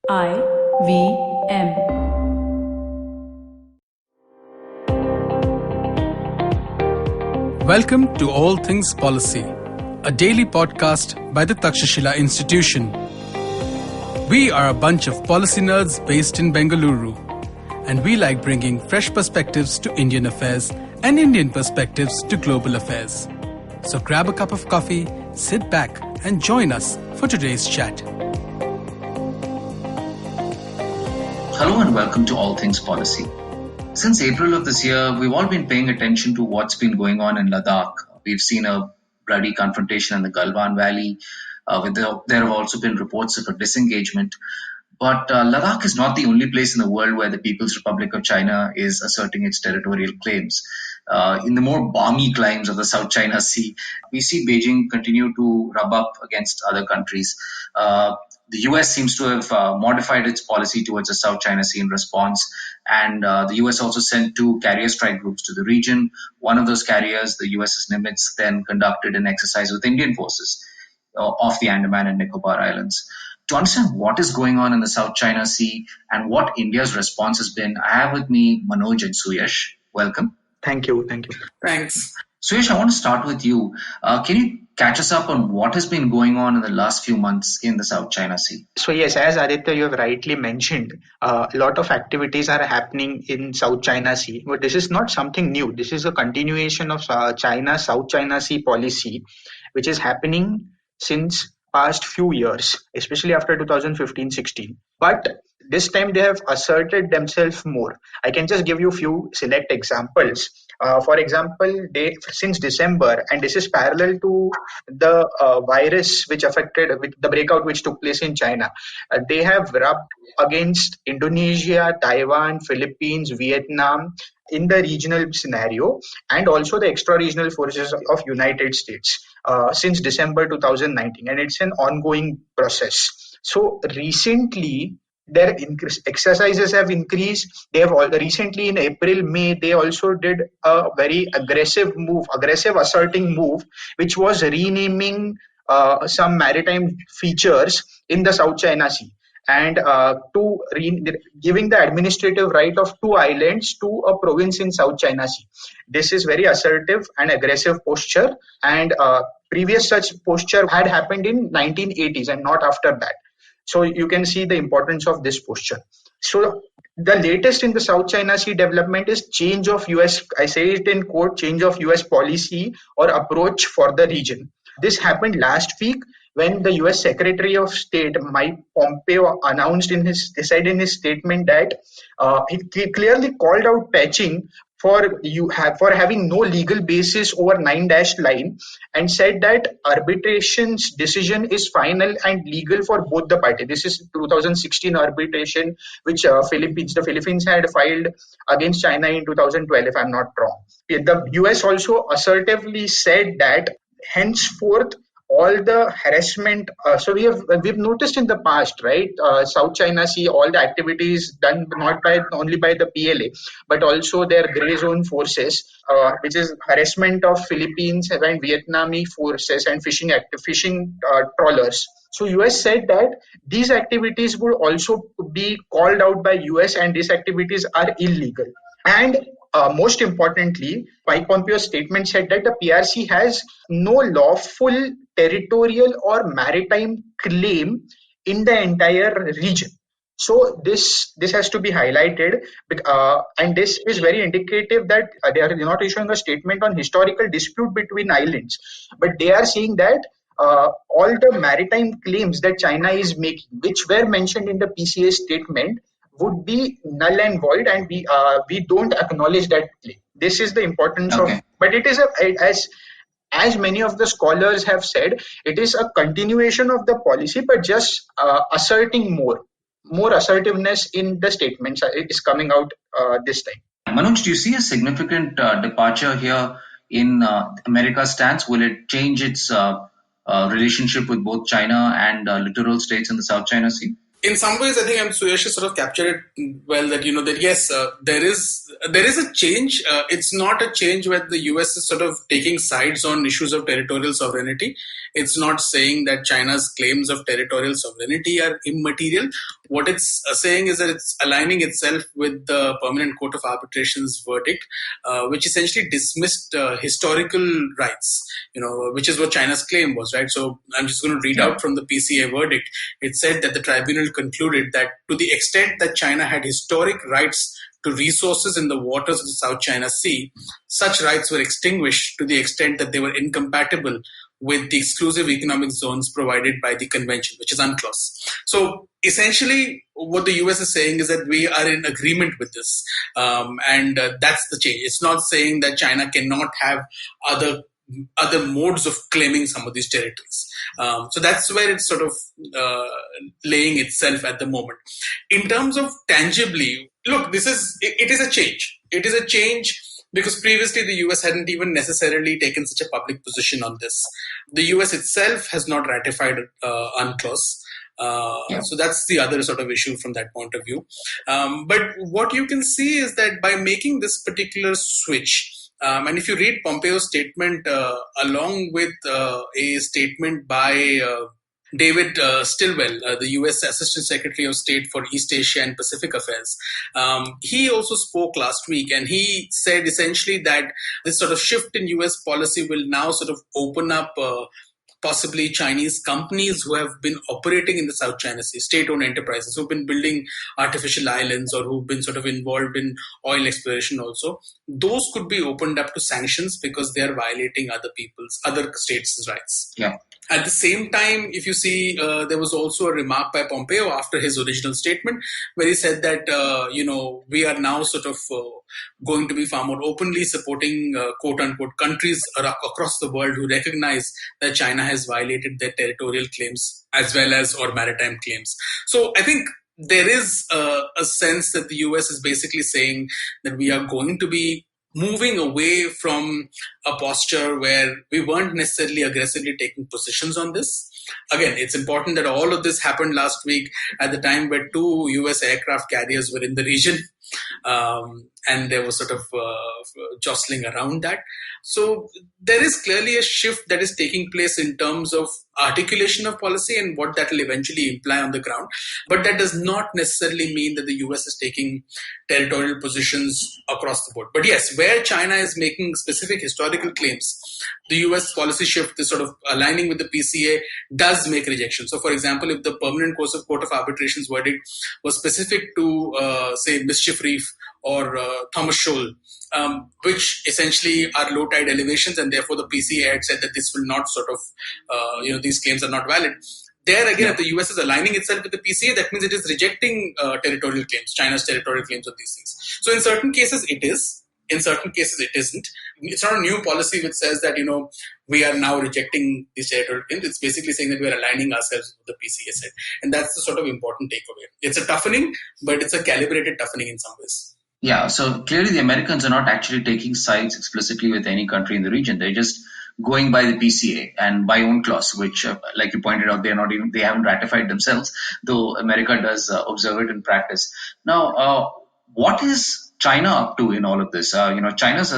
IVM. Welcome to All Things Policy, a daily podcast by the Takshashila Institution. We are a bunch of policy nerds based in Bengaluru, and we like bringing fresh perspectives to Indian affairs and Indian perspectives to global affairs. So grab a cup of coffee, sit back, and join us for today's chat. Hello and welcome to All Things Policy. Since April of this year, we've all been paying attention to what's been going on in Ladakh. We've seen a bloody confrontation in the Galwan Valley. There have also been reports of a disengagement. But Ladakh is not the only place in the world where the People's Republic of China is asserting its territorial claims. In the more balmy climes of the South China Sea, we see Beijing continue to rub up against other countries. The US seems to have modified its policy towards the South China Sea in response, and the US also sent 2 carrier strike groups to the region. One of those carriers, the USS Nimitz, then conducted an exercise with Indian forces off the Andaman and Nicobar Islands. To understand what is going on in the South China Sea and what India's response has been, I have with me Manoj and Suyash. Welcome. Thank you. Thanks. Suyash, I want to start with you. Can you catch us up on what has been going on in the last few months in the South China Sea? So yes, as Aditya, you have rightly mentioned, a lot of activities are happening in South China Sea. But this is not something new. This is a continuation of China's South China Sea policy, which is happening since past few years, especially after 2015-16. But this time they have asserted themselves more. I can just give you a few select examples. For example, since December, and this is parallel to the virus which affected the breakout which took place in China, they have rubbed against Indonesia, Taiwan, Philippines, Vietnam in the regional scenario, and also the extra-regional forces of United States since December 2019, and it's an ongoing process. So recently, their exercises have increased. They have recently in April, May, they also did a very aggressive asserting move, which was renaming some maritime features in the South China Sea and giving the administrative right of 2 islands to a province in South China Sea. This is very assertive and aggressive posture, and previous such posture had happened in 1980s and not after that. So you can see the importance of this posture. So the latest in the South China Sea development is change of US, I say it in quote, change of US policy or approach for the region. This happened last week when the US Secretary of State Mike Pompeo decided in his statement that he clearly called out patching for having no legal basis over 9-dash line, and said that arbitration's decision is final and legal for both the parties. This is 2016 arbitration which the Philippines had filed against China in 2012, if I'm not wrong. The US also assertively said that henceforth all the harassment, so we've noticed in the past, right, South China Sea, all the activities done not only by the PLA, but also their grey zone forces, which is harassment of Philippines and Vietnamese forces and fishing trawlers. So US said that these activities would also be called out by US, and these activities are illegal. And most importantly, Mike Pompeo's statement said that the PRC has no lawful territorial or maritime claim in the entire region. So this has to be highlighted, and this is very indicative that they are not issuing a statement on historical dispute between islands, but they are saying that all the maritime claims that China is making, which were mentioned in the PCA statement, would be null and void, and we don't acknowledge that claim. This is the importance of, but it is as many of the scholars have said, it is a continuation of the policy, but just asserting more assertiveness in the statements. It is coming out this time. Manoj, do you see a significant departure here in America's stance? Will it change its relationship with both China and littoral states in the South China Sea? In some ways, I think Suyash has sort of captured it well, that, that yes, there is there is a change. It's not a change where the US is sort of taking sides on issues of territorial sovereignty. It's not saying that China's claims of territorial sovereignty are immaterial. What it's saying is that it's aligning itself with the Permanent Court of Arbitration's verdict, which essentially dismissed historical rights, which is what China's claim was, right? So I'm just going to read out from the PCA verdict. It said that the tribunal concluded that to the extent that China had historic rights to resources in the waters of the South China Sea, such rights were extinguished to the extent that they were incompatible with the exclusive economic zones provided by the convention, which is UNCLOS. So essentially, what the US is saying is that we are in agreement with this. And that's the change. It's not saying that China cannot have other modes of claiming some of these territories. So that's where it's sort of laying itself at the moment. In terms of tangibly, look, it is a change. It is a change because previously the US hadn't even necessarily taken such a public position on this. The US itself has not ratified UNCLOS. So that's the other sort of issue from that point of view. But what you can see is that by making this particular switch, and if you read Pompeo's statement along with a statement by David Stilwell, the U.S. Assistant Secretary of State for East Asia and Pacific Affairs, he also spoke last week, and he said essentially that this sort of shift in U.S. policy will now sort of open up possibly Chinese companies who have been operating in the South China Sea, state-owned enterprises who've been building artificial islands or who've been sort of involved in oil exploration also. Those could be opened up to sanctions because they are violating other states' rights. Yeah. At the same time, if you see, there was also a remark by Pompeo after his original statement where he said that, we are now sort of going to be far more openly supporting quote-unquote countries across the world who recognize that China has violated their territorial claims as well as or maritime claims. So I think there is a sense that the US is basically saying that we are going to be moving away from a posture where we weren't necessarily aggressively taking positions on this. Again, it's important that all of this happened last week at the time where 2 US aircraft carriers were in the region. And there was sort of jostling around that. So there is clearly a shift that is taking place in terms of articulation of policy and what that will eventually imply on the ground. But that does not necessarily mean that the US is taking territorial positions across the board. But yes, where China is making specific historical claims, the US policy shift is sort of aligning with the PCA does make rejection. So for example, if the Permanent Court of Arbitration's verdict was specific to, say, Mischief Reef or Thomas Shoal, which essentially are low tide elevations, and therefore the PCA had said that this will not sort of, these claims are not valid. There again, if the US is aligning itself with the PCA, that means it is rejecting territorial claims, China's territorial claims on these things. So in certain cases it is, in certain cases it isn't. It's not a new policy which says that, we are now rejecting these territorial claims. It's basically saying that we are aligning ourselves with the PCA said. And that's the sort of important takeaway. It's a toughening, but it's a calibrated toughening in some ways. Yeah, so clearly the Americans are not actually taking sides explicitly with any country in the region. They're just going by the PCA and by UNCLOS, which, like you pointed out, they haven't ratified themselves, though America does observe it in practice. Now, what is China up to in all of this? China's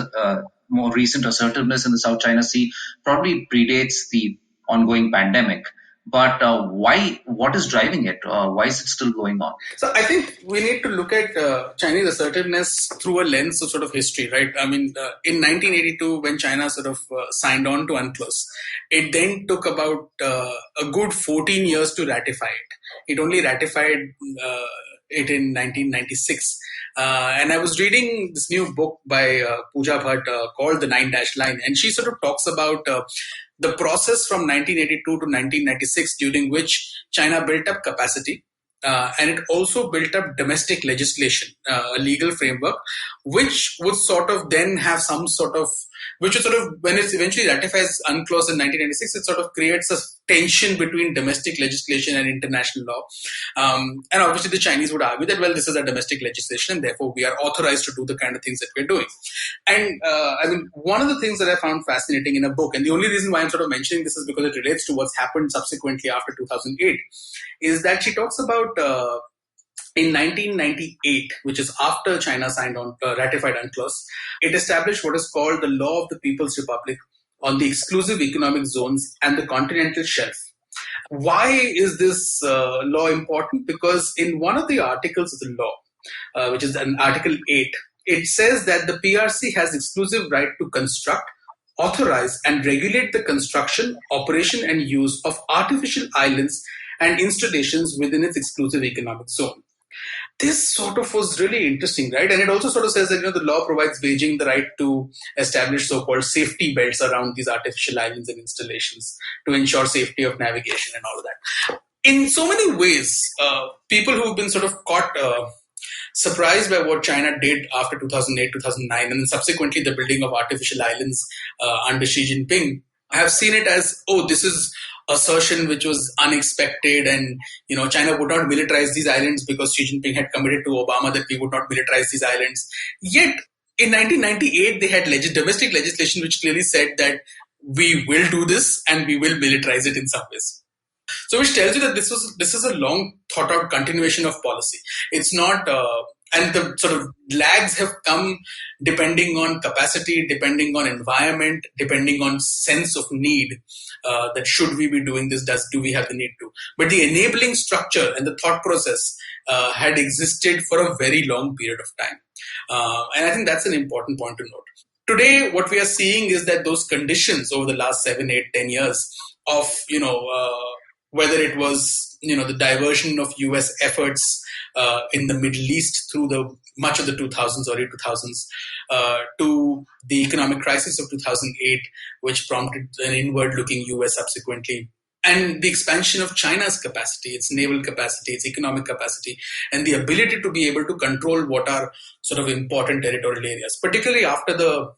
more recent assertiveness in the South China Sea probably predates the ongoing pandemic. But why? What is driving it? Why is it still going on? So I think we need to look at Chinese assertiveness through a lens of sort of history, right? I mean, in 1982, when China sort of signed on to UNCLOS, it then took about a good 14 years to ratify it. It only ratified it in 1996. And I was reading this new book by Pooja Bhatt called The 9-Dash Line, and she sort of talks about the process from 1982 to 1996, during which China built up capacity. And it also built up domestic legislation, a legal framework, which would sort of then have some sort of, which would sort of, when it eventually ratifies UNCLOS in 1996, it sort of creates a tension between domestic legislation and international law. And obviously the Chinese would argue that, well, this is a domestic legislation and therefore we are authorized to do the kind of things that we're doing. And one of the things that I found fascinating in a book, and the only reason why I'm sort of mentioning this is because it relates to what's happened subsequently after 2008, is that she talks about in 1998, which is after China ratified UNCLOS, it established what is called the Law of the People's Republic on the exclusive economic zones and the continental shelf. Why is this law important? Because in one of the articles of the law, which is an Article 8, it says that the PRC has exclusive right to construct, authorize, and regulate the construction, operation, and use of artificial islands and installations within its exclusive economic zone. This sort of was really interesting, right? And it also sort of says that the law provides Beijing the right to establish so-called safety belts around these artificial islands and installations to ensure safety of navigation and all of that. In so many ways, people who've been sort of caught surprised by what China did after 2008, 2009, and then subsequently the building of artificial islands under Xi Jinping, have seen it as, this is assertion which was unexpected, and China would not militarize these islands because Xi Jinping had committed to Obama that we would not militarize these islands. Yet in 1998 they had domestic legislation which clearly said that we will do this and we will militarize it in some ways. So which tells you that this is a long thought out continuation of policy. It's not and the sort of lags have come depending on capacity, depending on environment, depending on sense of need, that should we be doing this, do we have the need to. But the enabling structure and the thought process had existed for a very long period of time. And I think that's an important point to note. Today, what we are seeing is that those conditions over the last 7, 8, 10 years of, whether it was, the diversion of US efforts in the Middle East through the much of the 2000s, early 2000s, to the economic crisis of 2008, which prompted an inward-looking US subsequently, and the expansion of China's capacity, its naval capacity, its economic capacity, and the ability to be able to control what are sort of important territorial areas, particularly after the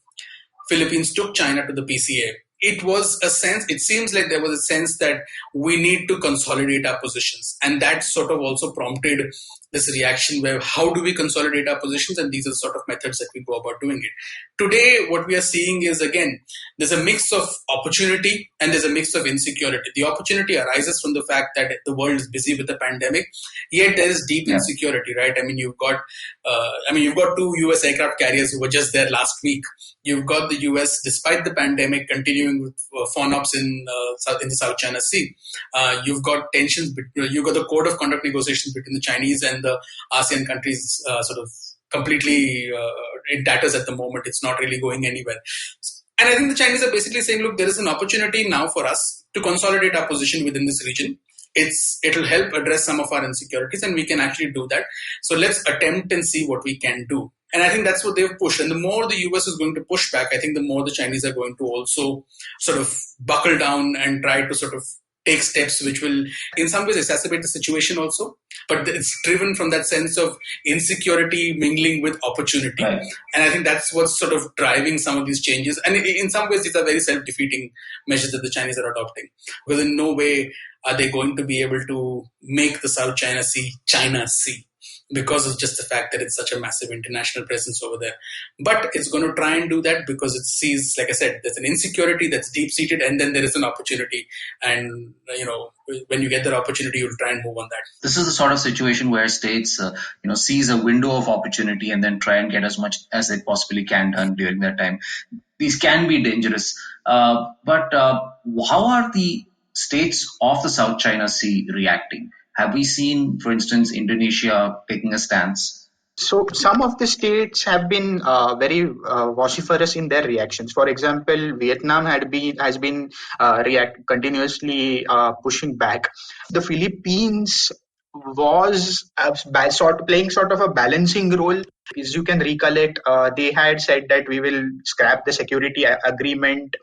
Philippines took China to the PCA. It seems like there was a sense that we need to consolidate our positions. And that sort of also prompted this reaction where how do we consolidate our positions? And these are sort of methods that we go about doing it. Today, what we are seeing is, again, there's a mix of opportunity and there's a mix of insecurity. The opportunity arises from the fact that the world is busy with the pandemic, yet there is deep insecurity, right? I mean, you've got 2 US aircraft carriers who were just there last week. You've got the US, despite the pandemic, continuing with FONOPs in the South China Sea. You've got tensions. You've got the code of conduct negotiations between the Chinese and the ASEAN countries sort of completely in tatters at the moment. It's not really going anywhere. And I think the Chinese are basically saying, look, there is an opportunity now for us to consolidate our position within this region. It'll help address some of our insecurities, and we can actually do that. So let's attempt and see what we can do. And I think that's what they've pushed. And the more the US is going to push back, I think the more the Chinese are going to also sort of buckle down and try to sort of take steps which will in some ways exacerbate the situation also. But it's driven from that sense of insecurity mingling with opportunity. Right. And I think that's what's sort of driving some of these changes. And in some ways, these are very self-defeating measures that the Chinese are adopting. Because in no way are they going to be able to make the South China Sea China's sea, because of just the fact that it's such a massive international presence over there. But it's going to try and do that because it sees, like I said, there's an insecurity that's deep-seated, and then there is an opportunity. And, when you get that opportunity, you'll try and move on that. This is the sort of situation where states, seize a window of opportunity and then try and get as much as they possibly can done during that time. These can be dangerous. But how are the states of the South China Sea reacting? Have we seen, for instance, Indonesia taking a stance? So some of the states have been very vociferous in their reactions. For example, Vietnam has been continuously pushing back. The Philippines was playing sort of a balancing role. As you can recollect, they had said that we will scrap the security agreement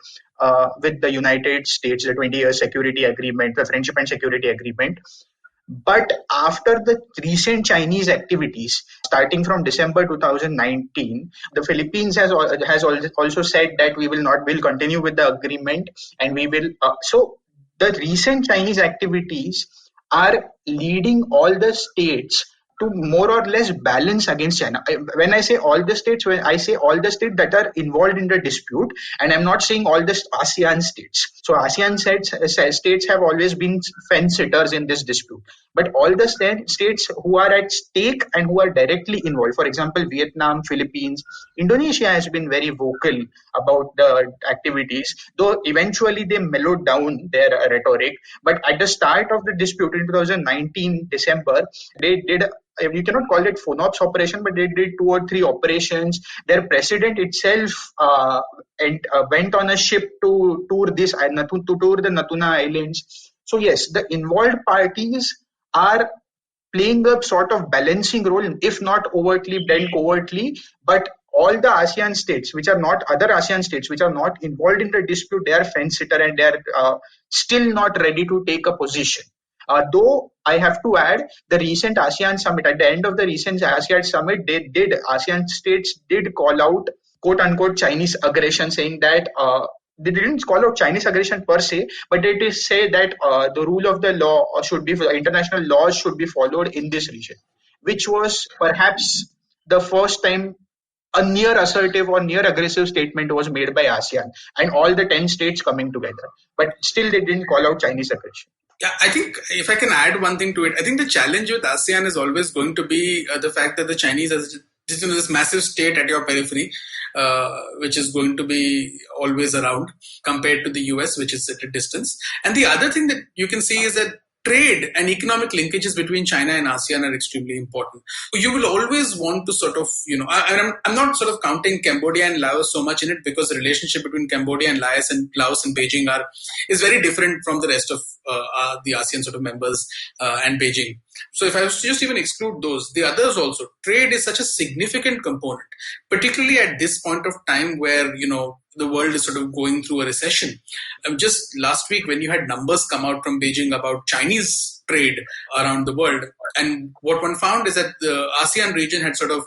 with the United States, the 20-year security agreement, the Friendship and Security Agreement. But after the recent Chinese activities, starting from December 2019, the Philippines has also said that we'll continue with the agreement, and we will. So the recent Chinese activities are leading all the states to more or less balance against China. When I say all the states, I say all the states that are involved in the dispute, and I'm not saying all the ASEAN states. So ASEAN states have always been fence sitters in this dispute. but all the states who are at stake and who are directly involved, for example, Vietnam, Philippines, Indonesia has been very vocal about the activities, though eventually they mellowed down their rhetoric. But at the start of the dispute in 2019 December, they did, you cannot call it FONOPS operation, but they did 2 or 3 operations. Their president itself went on a ship to tour to tour the Natuna Islands. So yes, the involved parties are playing a sort of balancing role, if not overtly, then covertly. But all the ASEAN states, which are not other ASEAN states, which are not involved in the dispute, they are fence sitter and they are still not ready to take a position. Though I have to add, the recent ASEAN summit, at the end of the recent ASEAN summit, ASEAN states did call out quote unquote Chinese aggression, saying that they didn't call out Chinese aggression per se, but they did say that the rule of the law should be, international laws should be followed in this region, which was perhaps the first time a near assertive or near aggressive statement was made by ASEAN and all the 10 states coming together. But still, they didn't call out Chinese aggression. Yeah, I think if I can add one thing to it, I think the challenge with ASEAN is always going to be the fact that the Chinese are this massive state at your periphery, which is going to be always around compared to the US, which is at a distance. And the other thing that you can see is that trade and economic linkages between China and ASEAN are extremely important. You will always want to sort of, I'm not sort of counting Cambodia and Laos so much in it, because the relationship between Cambodia and Laos and Beijing is very different from the rest of the ASEAN sort of members and Beijing. So if I was to just even exclude those, the others also, trade is such a significant component, particularly at this point of time where, the world is sort of going through a recession. Just last week, when you had numbers come out from Beijing about Chinese trade around the world, and what one found is that the ASEAN region had sort of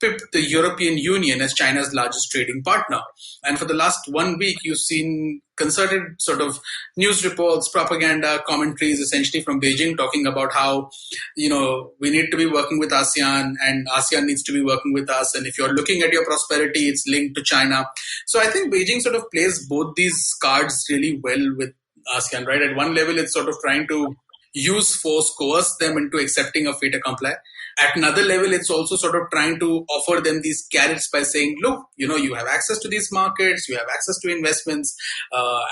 pipped the European Union as China's largest trading partner. And for the last 1 week, you've seen concerted sort of news reports, propaganda, commentaries essentially from Beijing talking about how, we need to be working with ASEAN and ASEAN needs to be working with us. And if you're looking at your prosperity, it's linked to China. So I think Beijing sort of plays both these cards really well with ASEAN, right? At one level, it's sort of trying to use force, coerce them into accepting a fait accompli. At another level, it's also sort of trying to offer them these carrots by saying, look, you have access to these markets, you have access to investments,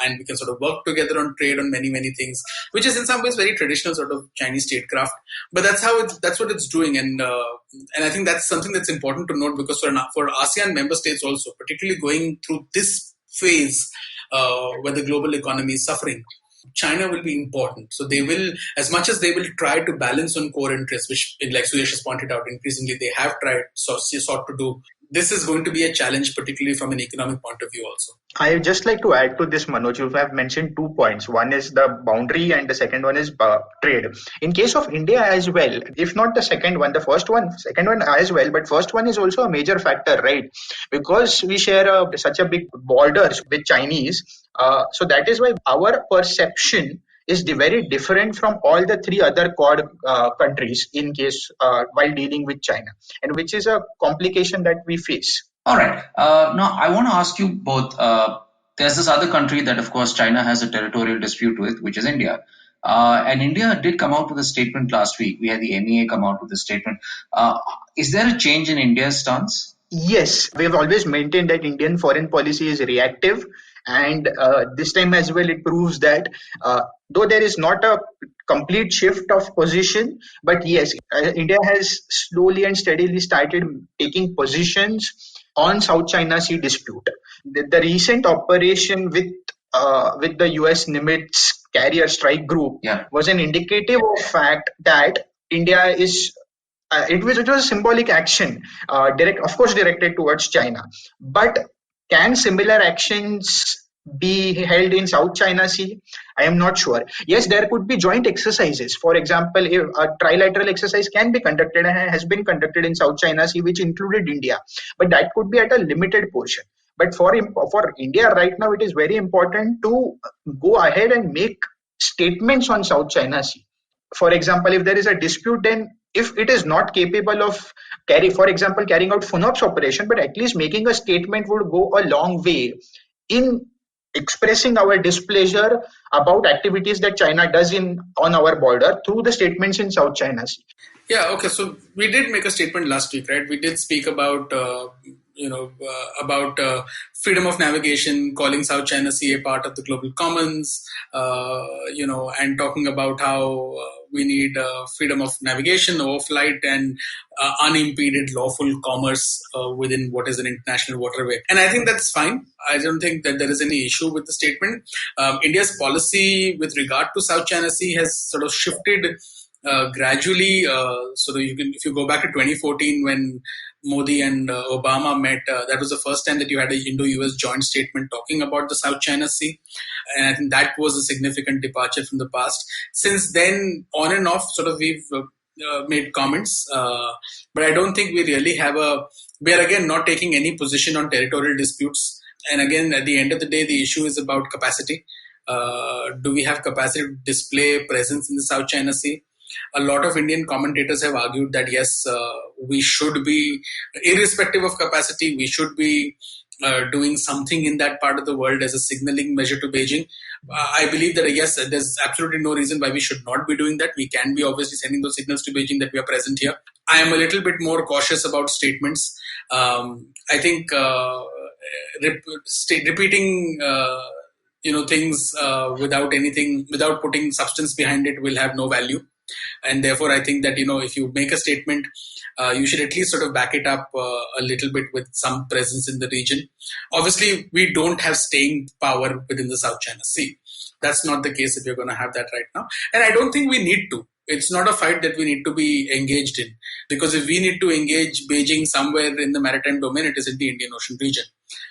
and we can sort of work together on trade on many, many things, which is in some ways very traditional sort of Chinese statecraft. But that's what it's doing. And I think that's something that's important to note, because for ASEAN member states also, particularly going through this phase where the global economy is suffering, China will be important. So they will, as much as they will try to balance on core interests, which, like Suyash has pointed out, increasingly they have sought to do. This is going to be a challenge, particularly from an economic point of view also. I would just like to add to this, Manoj. You have mentioned 2 points. One is the boundary and the second one is trade. In case of India as well, if not the second one, second one as well, but first one is also a major factor, right? Because we share such a big borders with Chinese. So that is why our perception is very different from all the 3 other Quad countries in case while dealing with China, and which is a complication that we face. All right. Now, I want to ask you both. There's this other country that, of course, China has a territorial dispute with, which is India. And India did come out with a statement last week. We had the MEA come out with a statement. Is there a change in India's stance? Yes, we have always maintained that Indian foreign policy is reactive. And this time as well, it proves that though there is not a complete shift of position, but yes, India has slowly and steadily started taking positions on South China Sea dispute. The recent operation with the US Nimitz carrier strike group was an indicative of fact that India is it was a symbolic action, of course directed towards China. But can similar actions be held in South China Sea? I am not sure. Yes, there could be joint exercises. For example, if a trilateral exercise can be conducted and has been conducted in South China Sea, which included India, but that could be at a limited portion. But for India right now, it is very important to go ahead and make statements on South China Sea. For example, if there is a dispute, then if it is not capable of carrying out FONOPS operation, but at least making a statement would go a long way in expressing our displeasure about activities that China does on our border through the statements in South China Sea. Yeah, okay. So we did make a statement last week, right? We did speak about, freedom of navigation, calling South China Sea a part of the global commons, and talking about how we need freedom of navigation, overflight, and unimpeded lawful commerce within what is an international waterway. And I think that's fine. I don't think that there is any issue with the statement. India's policy with regard to South China Sea has sort of shifted gradually. So if you go back to 2014 when Modi and Obama met, that was the first time that you had an Indo-US joint statement talking about the South China Sea. And I think that was a significant departure from the past. Since then, on and off, sort of we've made comments, but I don't think we really we are again not taking any position on territorial disputes. And again, at the end of the day, the issue is about capacity. Do we have capacity to display presence in the South China Sea? A lot of Indian commentators have argued that yes, we should be, irrespective of capacity, we should be doing something in that part of the world as a signaling measure to Beijing. I believe that yes, there's absolutely no reason why we should not be doing that. We can be obviously sending those signals to Beijing that we are present here. I am a little bit more cautious about statements. I think repeating things without putting substance behind it will have no value. And therefore, I think that, if you make a statement, you should at least sort of back it up a little bit with some presence in the region. Obviously, we don't have staying power within the South China Sea. That's not the case if you're going to have that right now. And I don't think we need to. It's not a fight that we need to be engaged in. Because if we need to engage Beijing somewhere in the maritime domain, it is in the Indian Ocean region.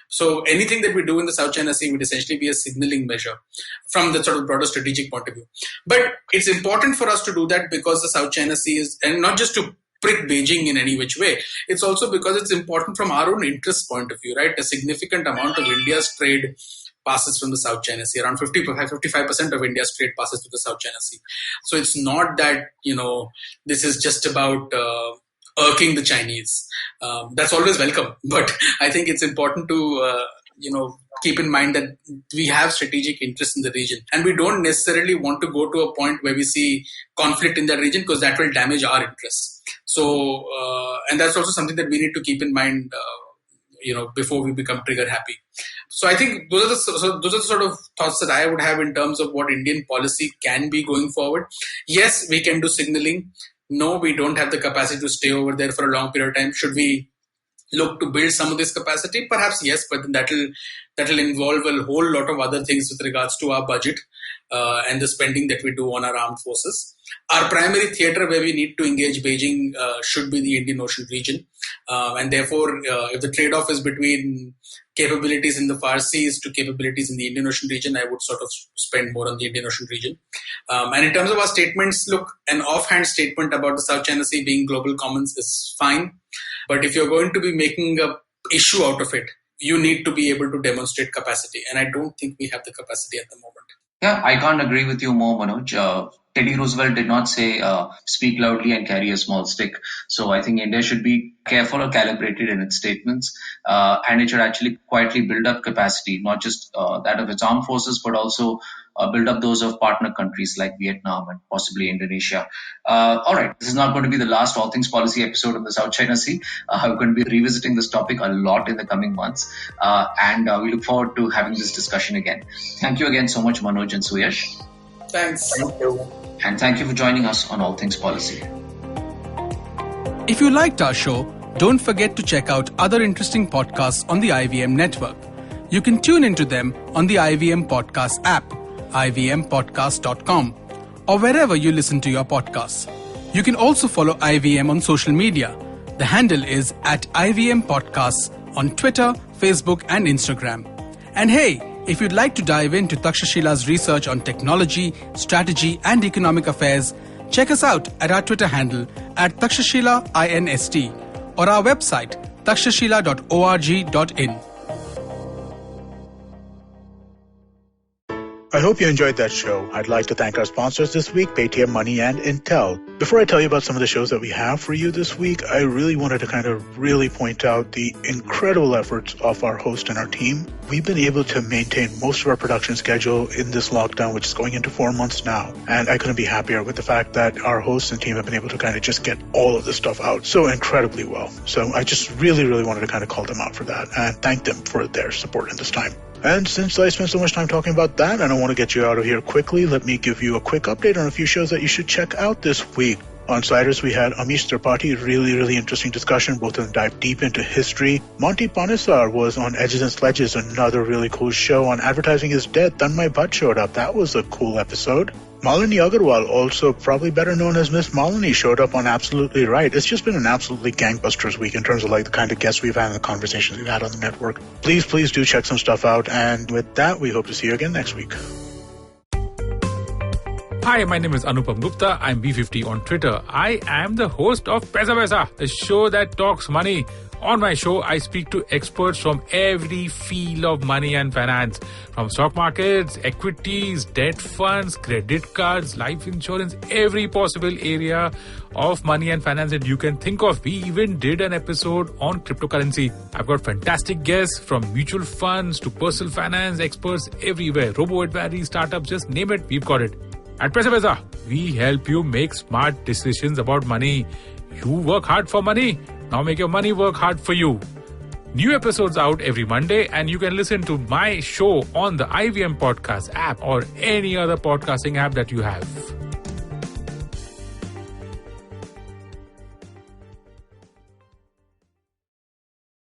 So anything that we do in the South China Sea would essentially be a signaling measure from the sort of broader strategic point of view. But it's important for us to do that because the South China Sea is, and not just to prick Beijing in any which way, it's also because it's important from our own interest point of view, right? A significant amount of India's trade passes from the South China Sea. Around 55% of India's trade passes through the South China Sea. So it's not that, this is just about irking the Chinese. That's always welcome. But I think it's important to, keep in mind that we have strategic interests in the region. And we don't necessarily want to go to a point where we see conflict in that region because that will damage our interests. So, and that's also something that we need to keep in mind, before we become trigger happy. So I think those are the sort of thoughts that I would have in terms of what Indian policy can be going forward. Yes, we can do signaling. No, we don't have the capacity to stay over there for a long period of time. Should we look to build some of this capacity? Perhaps yes, but then that'll involve a whole lot of other things with regards to our budget and the spending that we do on our armed forces. Our primary theater where we need to engage Beijing should be the Indian Ocean region. And therefore, if the trade-off is between capabilities in the far seas to capabilities in the Indian Ocean region, I would sort of spend more on the Indian Ocean region. And in terms of our statements, look, an offhand statement about the South China Sea being global commons is fine. But if you're going to be making an issue out of it, you need to be able to demonstrate capacity. And I don't think we have the capacity at the moment. Yeah, I can't agree with you more, Manoj. Teddy Roosevelt did not say speak loudly and carry a small stick. So I think India should be careful or calibrated in its statements, and it should actually quietly build up capacity, not just that of its armed forces, but also build up those of partner countries like Vietnam and possibly Indonesia. All right, this is not going to be the last All Things Policy episode on the South China Sea. We're going to be revisiting this topic a lot in the coming months, and we look forward to having this discussion again. Thank you again so much, Manoj and Suyash. Thanks. Thank you. And thank you for joining us on All Things Policy. If you liked our show, don't forget to check out other interesting podcasts on the IVM network. You can tune into them on the IVM Podcast app, ivmpodcast.com, or wherever you listen to your podcasts. You can also follow IVM on social media. The handle is @IVM Podcasts on Twitter, Facebook, and Instagram. And hey, if you'd like to dive into Takshashila's research on technology, strategy, and economic affairs, check us out at our Twitter handle @TakshashilaINST or our website takshashila.org.in. I hope you enjoyed that show. I'd like to thank our sponsors this week, Paytm Money and Intel. Before I tell you about some of the shows that we have for you this week, I really wanted to kind of really point out the incredible efforts of our host and our team. We've been able to maintain most of our production schedule in this lockdown, which is going into 4 months now. And I couldn't be happier with the fact that our hosts and team have been able to kind of just get all of this stuff out so incredibly well. So I just really wanted to kind of call them out for that and thank them for their support in this time. And since I spent so much time talking about that, and I want to get you out of here quickly, let me give you a quick update on a few shows that you should check out this week. On Sliders, we had Amish Tripathi, really interesting discussion, both of them dive deep into history. Monty Panesar was on Edges and Sledges, another really cool show. On Advertising is Dead, Tanmay Bhatt showed up. That was a cool episode. Malini Agarwal, also probably better known as Miss Malini, showed up on Absolutely Right. It's just been an absolutely gangbusters week in terms of like the kind of guests we've had and the conversations we've had on the network. Please do check some stuff out. And with that, we hope to see you again next week. Hi, my name is Anupam Gupta. I'm B50 on Twitter. I am the host of Paisa Vaisa, the show that talks money. On my show, I speak to experts from every field of money and finance, from stock markets, equities, debt funds, credit cards, life insurance, every possible area of money and finance that you can think of. We even did an episode on cryptocurrency. I've got fantastic guests from mutual funds to personal finance experts everywhere. Robo-advisory, startups, just name it, we've got it. At Paisa Vaisa, we help you make smart decisions about money. You work hard for money. Now make your money work hard for you. New episodes out every Monday, and you can listen to my show on the IVM Podcast app or any other podcasting app that you have.